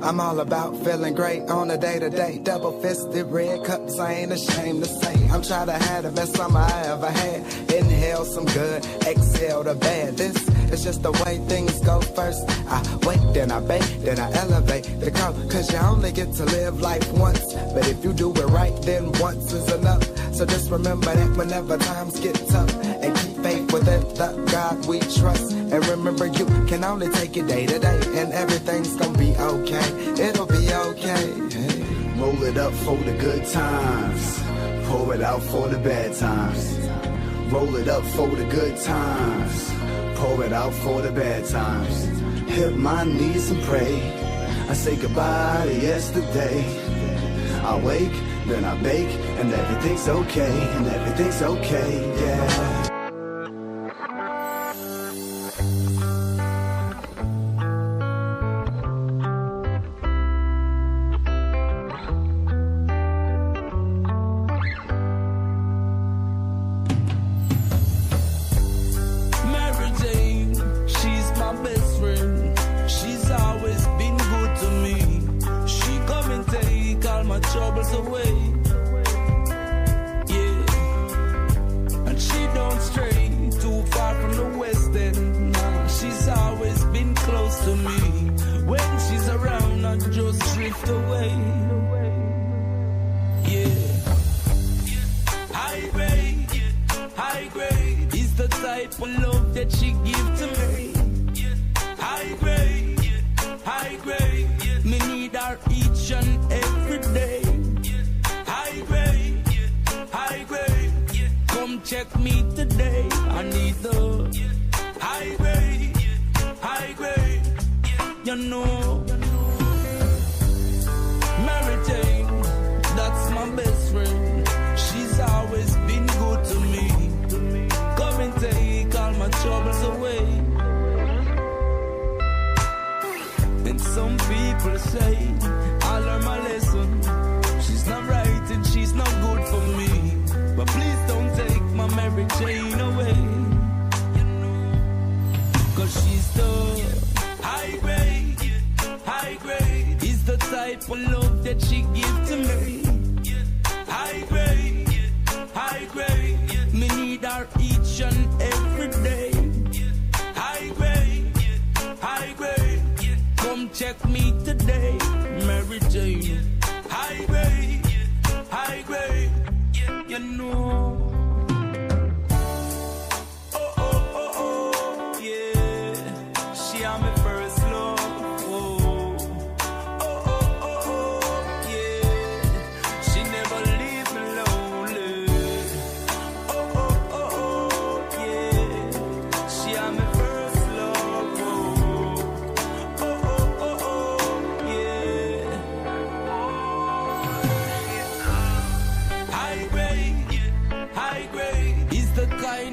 I'm all about feeling great on a day-to-day. Double-fisted red cups, I ain't ashamed to say. I'm trying to have the best summer I ever had. Inhale some good, exhale the bad. This is just the way things go first. I wait, then I bake, then I elevate the code. Cause you only get to live life once. But if you do it right, then once is enough. So just remember that whenever times get tough, and keep faith within the God we trust. And remember you can only take it day to day, and everything's gonna be okay. It'll be okay. Hey. Roll it up for the good times, pour it out for the bad times. Roll it up for the good times, pour it out for the bad times. Hit my knees and pray, I say goodbye to yesterday. I wake, then I bake, and everything's okay, and everything's okay, yeah.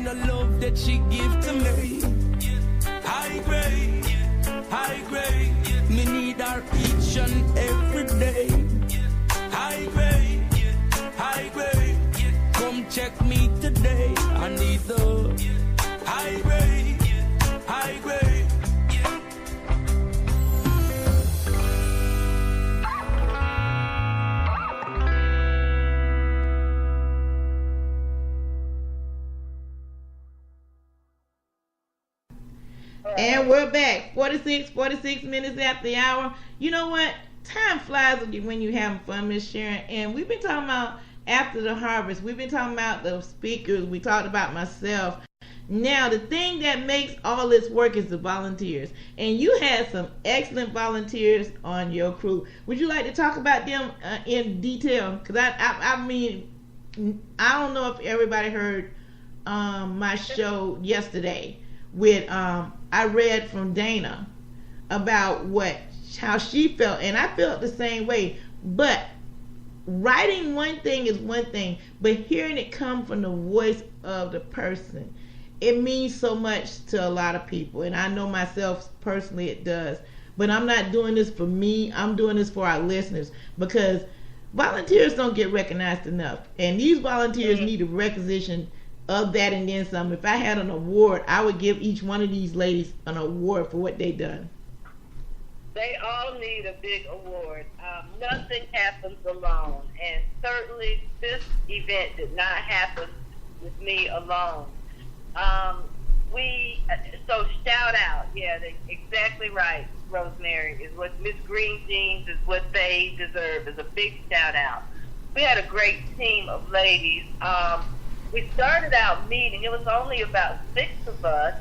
kind of love that she give to me. High grade, high grade. Me need her each and every day. High grade, high grade. Come check me today. I need the high grade, high grade. And we're back. 46 minutes after the hour. You know what? Time flies when you're having fun, Miss Sharon. And we've been talking about after the harvest. We've been talking about the speakers. We talked about myself. Now, the thing that makes all this work is the volunteers. And you had some excellent volunteers on your crew. Would you like to talk about them in detail? Because I mean, I don't know if everybody heard my show yesterday with I read from Dana about how she felt, and I felt the same way. But writing one thing is one thing, but hearing it come from the voice of the person, it means so much to a lot of people. And I know myself personally it does. But I'm not doing this for me. I'm doing this for our listeners, because volunteers don't get recognized enough, and these volunteers need a recognition of that and then some. If I had an award, I would give each one of these ladies an award for what they done. They all need a big award. Nothing happens alone, and certainly this event did not happen with me alone. So shout out, exactly right, Rosemary, is what Miss Green Jeans is what they deserve, is a big shout out. We had a great team of ladies. We started out meeting, it was only about 6 of us,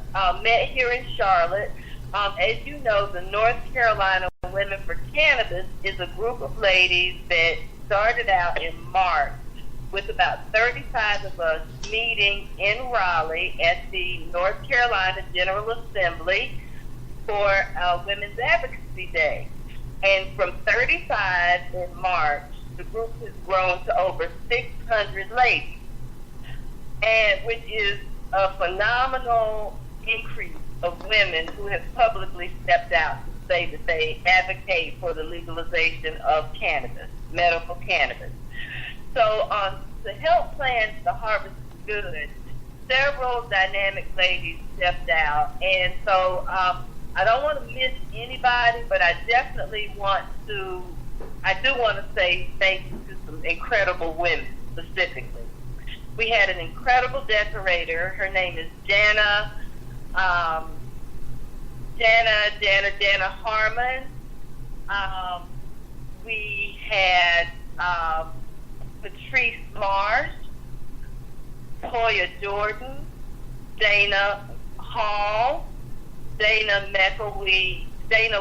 met here in Charlotte. As you know, the North Carolina Women for Cannabis is a group of ladies that started out in March with about 35 of us meeting in Raleigh at the North Carolina General Assembly for Women's Advocacy Day. And from 35 in March, the group has grown to over 600 ladies, and which is a phenomenal increase of women who have publicly stepped out to say that they advocate for the legalization of cannabis, medical cannabis. So to help plan the Harvest is Good, several dynamic ladies stepped out, and so I don't want to miss anybody, but I definitely want to say thank you to some incredible women specifically. We had an incredible decorator. Her name is Jana Harmon. We had Patrice Marsh, Toya Jordan, Dana Hall, Dana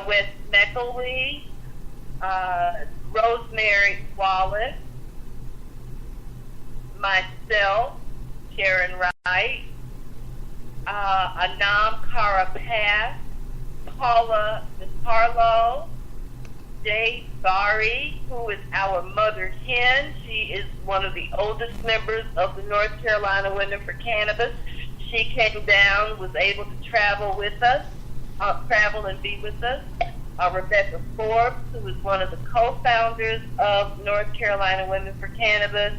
West McElwee, Rosemary Wallace, myself, Sharon Wright, Anam Karapath, Paula DiCarlo, Jay Bari, who is our mother hen. She is one of the oldest members of the North Carolina Women for Cannabis. She came down, was able to travel with us, travel and be with us. Rebecca Forbes, who is one of the co-founders of North Carolina Women for Cannabis.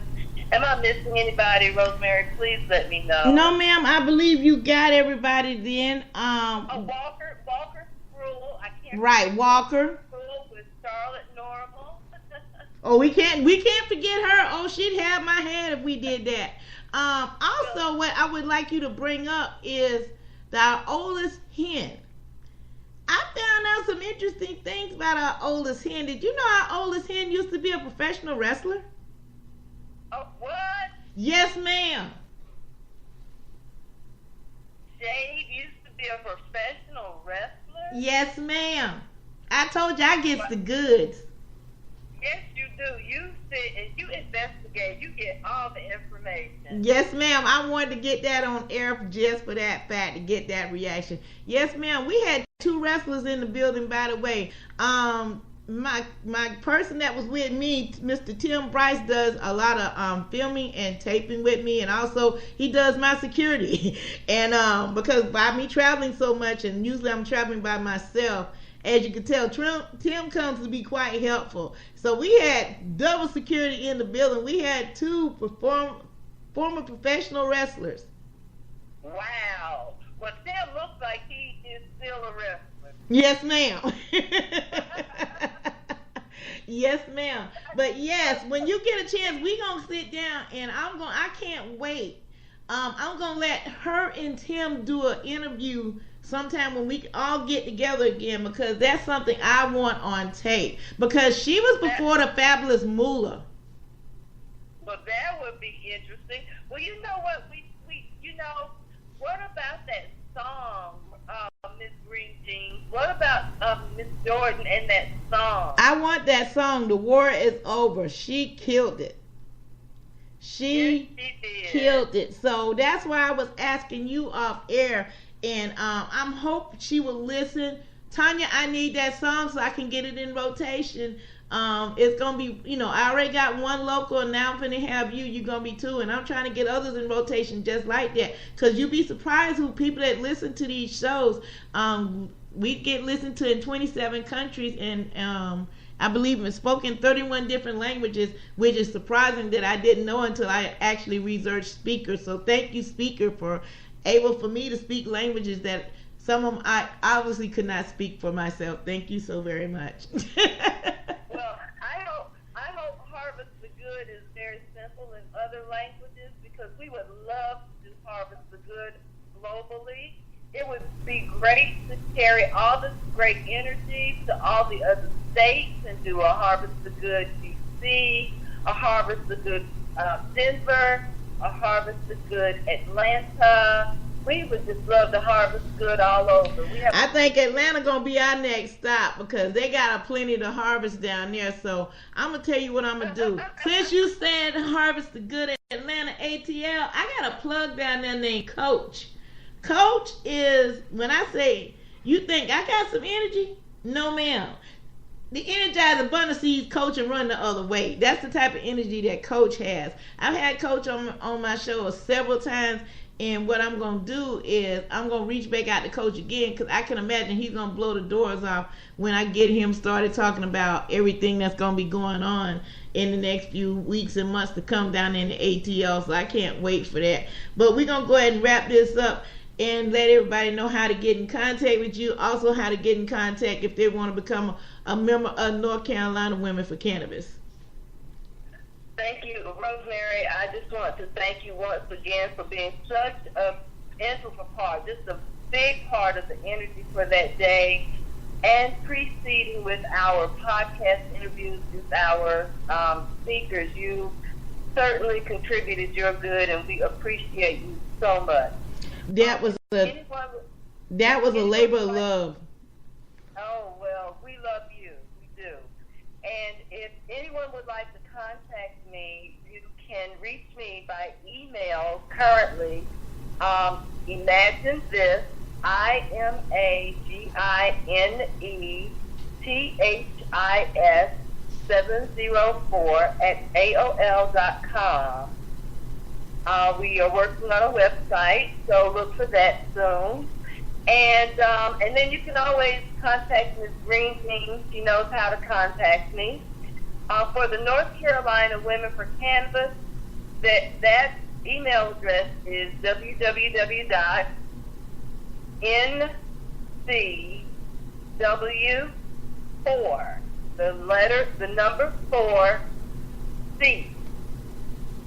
Am I missing anybody, Rosemary? Please let me know. No, ma'am. I believe you got everybody then. Walker Spruill. I can't. Right, Walker. Spruill with Charlotte Normal. Oh, we can't forget her. Oh, she'd have my head if we did that. Also, what I would like you to bring up is our oldest hen. I found out some interesting things about our oldest hen. Did you know our oldest hen used to be a professional wrestler? Oh, what? Yes, ma'am. Jade used to be a professional wrestler? Yes, ma'am. I told you I get the goods. Yes, you do. You sit and you investigate. You get all the information. Yes, ma'am. I wanted to get that on air just for that fact, to get that reaction. Yes, ma'am. We had 2 wrestlers in the building, by the way. my person that was with me, Mr. Tim Bryce, does a lot of filming and taping with me, and also he does my security. And because by me traveling so much, and usually I'm traveling by myself, as you can tell, Tim comes to be quite helpful. So we had double security in the building. We had two former professional wrestlers. Wow. Well, Tim looks like he is still a wrestler. Yes, ma'am. Yes, ma'am. But yes, when you get a chance, we gonna sit down, and I can't wait. I'm gonna let her and Tim do an interview sometime when we all get together again, because that's something I want on tape, because she was before the Fabulous Moolah. Well, that would be interesting. Well, you know what, we what about that song, Miss Green Jeans? What about Miss Jordan and that song? I want that song, The War Is Over. She killed it. She killed it. So that's why I was asking you off air, and I'm hoping she will listen. Tanya, I need that song so I can get it in rotation. It's gonna be, I already got one local, and now I'm gonna have you're gonna be two, and I'm trying to get others in rotation just like that, because you'd be surprised who people that listen to these shows. We get listened to in 27 countries, and I believe it's spoken 31 different languages, which is surprising that I didn't know until I actually researched Speaker. So thank you, Speaker, for me to speak languages that some of them I obviously could not speak for myself. Thank you so very much. Well, I hope Harvest the Good is very simple in other languages, because we would love to Harvest the Good globally. It would be great to carry all this great energy to all the other states and do a Harvest the Good DC, a Harvest the Good Denver, a Harvest the Good Atlanta. We would just love to harvest good all over. I think Atlanta gonna be our next stop, because they got plenty to harvest down there. So I'm gonna tell you what I'm gonna do. Since you said harvest the good at Atlanta ATL, I got a plug down there named Coach. Coach is, when I say you think I got some energy, no ma'am. The Energizer Bunny sees Coach and run the other way. That's the type of energy that Coach has. I've had Coach on my show several times. And what I'm going to do is I'm going to reach back out to Coach again, because I can imagine he's going to blow the doors off when I get him started talking about everything that's going to be going on in the next few weeks and months to come down in the ATL. So I can't wait for that. But we're going to go ahead and wrap this up and let everybody know how to get in contact with you. Also how to get in contact if they want to become a member of North Carolina Women for Cannabis. Thank you, Rosemary. I just want to thank you once again for being such an integral part, just a big part of the energy for that day, and preceding with our podcast interviews with our speakers. You certainly contributed your good, and we appreciate you so much. That was a labor of love. Oh, well, we love you. We do. And if anyone would like to contact me, you can reach me by email currently. Imagine this, IMAGINETHIS 704 at AOL.com. We are working on a website, so look for that soon. And then you can always contact Ms. Green Jeans. She knows how to contact me. For the North Carolina Women for Cannabis, that email address is www.ncw4, the number 4C,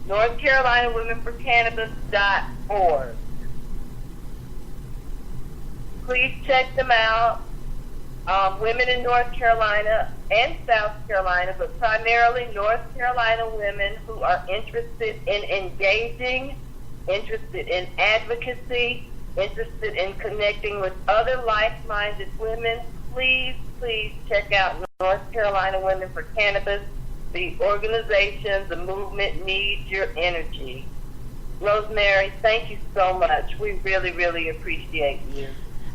North Carolina Women for Cannabis.org. Please check them out. Women in North Carolina and South Carolina, but primarily North Carolina women who are interested in engaging, interested in advocacy, interested in connecting with other like-minded women. Please check out North Carolina Women for Cannabis. The organization, the movement needs your energy. Rosemary, thank you so much. We really, really appreciate you.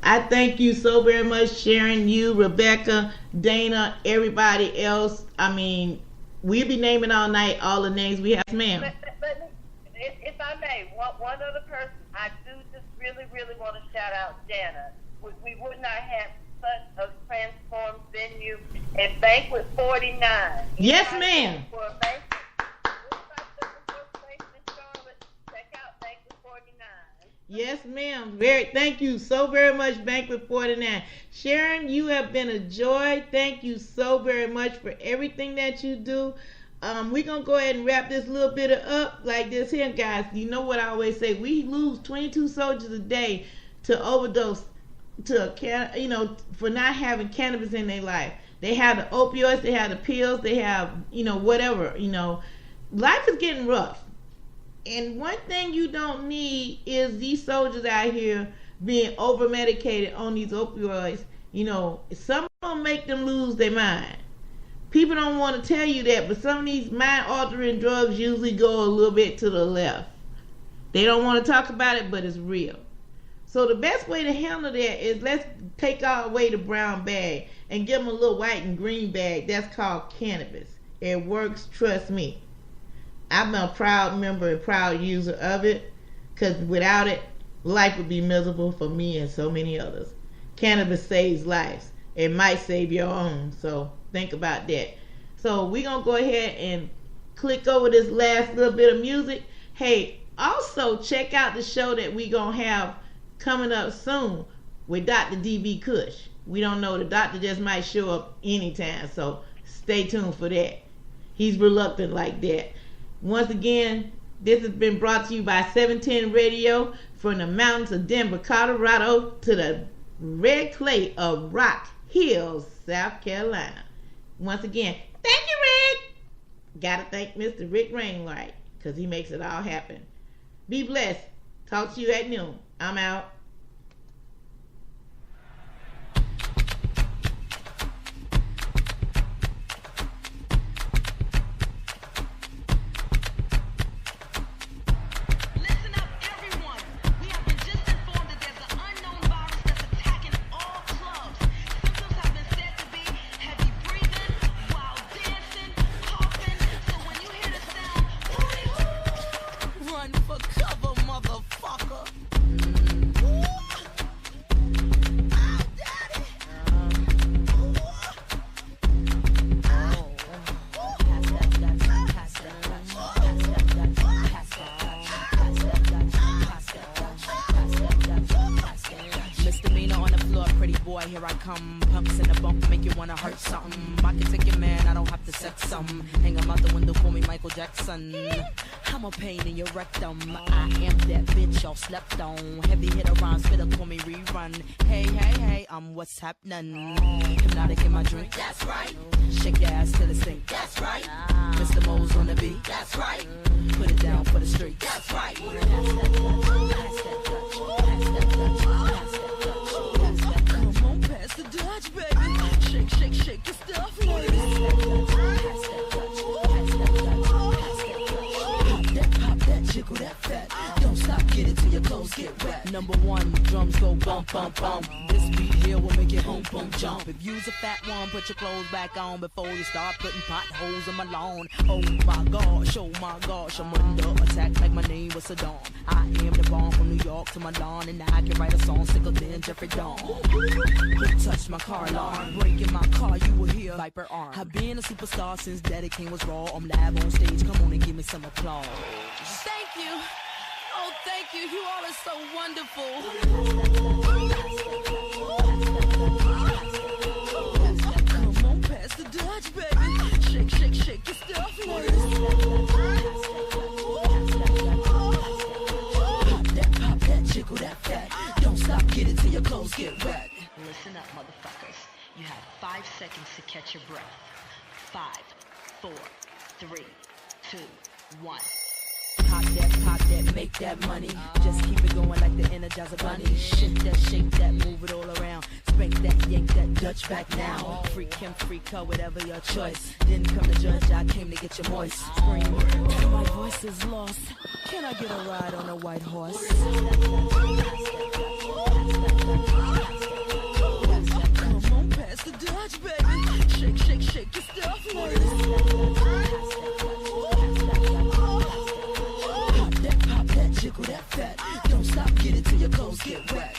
I thank you so very much, Sharon, you, Rebecca, Dana, everybody else. I mean, we'll be naming all night all the names we have, ma'am. But if I may, one other person, I do just really want to shout out Jana. We would not have such a transformed venue at Banquet 49. Yes, ma'am. For a banquet, check out Banquet 49. Yes, ma'am. Thank you so very much, Banquet 49. Sharon, you have been a joy. Thank you so very much for everything that you do. We're going to go ahead and wrap this little bit up like this here, guys. You know what I always say. We lose 22 soldiers a day to overdose, for not having cannabis in their life. They have the opioids, they have the pills, they have, whatever. Life is getting rough. And one thing you don't need is these soldiers out here being over-medicated on these opioids. Some of them make them lose their mind. People don't want to tell you that, but some of these mind-altering drugs usually go a little bit to the left. They don't want to talk about it, but it's real. So the best way to handle that is let's take away the brown bag and give them a little white and green bag. That's called cannabis. It works, trust me. I'm a proud member and proud user of it, because without it, life would be miserable for me and so many others. Cannabis saves lives. It might save your own, so think about that. So we're going to go ahead and click over this last little bit of music. Hey, also check out the show that we're going to have coming up soon with Dr. D.B. Kush. We don't know. The doctor just might show up anytime, so stay tuned for that. He's reluctant like that. Once again, this has been brought to you by 710 Radio, from the mountains of Denver, Colorado to the red clay of Rock Hill, South Carolina. Once again, thank you, Rick. Gotta thank Mr. Rick Rainwright, because he makes it all happen. Be blessed. Talk to you at noon. I'm out. Here I come, pumps in the bump, make you wanna hurt something. I can take your man, I don't have to set some. Hang him out the window, call me Michael Jackson. I'm a pain in your rectum. I am that bitch y'all slept on. Heavy hit around, spitter, call me rerun. Hey, I'm what's happening. Hypnotic in my drink, that's right. Shake your ass till it stink, that's right. Mr. Mo's on the beat, that's right. Put it down for the street, that's right. Pass that the Dutch, baby. Shake your stuff, ladies. Pop that, jiggle that fat. Don't stop, get it till your clothes get wet. Number one, drums go bump, bump, bump. This beat here will make it boom, boom, jump. If you's a fat one, put your clothes back on before you start putting potholes in my lawn. Oh my gosh, I'm under attack like my name was Saddam. I am the bomb from New York to Milan, and I can write a song sicker than Jeffrey Dawn. Touch my car alarm, breaking my car, you will hear Viper arm. I've been a superstar since Daddy King was raw. I'm live on stage, come on and give me some applause. Thank you. Oh, thank you. You all are so wonderful. Come on, pass the Dutch, baby. Shake your stuff, Pop that, jiggle that fat. Don't stop, get it till your clothes get wet. Listen up, motherfuckers. You have 5 seconds to catch your breath. 5, 4, 3, 2, 1. Pop that, make that money. Just keep it going like the Energizer Bunny. Shake that, move it all around. Spank that, yank that Dutch back now. Freak him, freak her, whatever your choice. Didn't come to judge, I came to get you moist. Scream, my voice is lost. Can I get a ride on a white horse? fat. Don't stop, get it till your clothes get wet.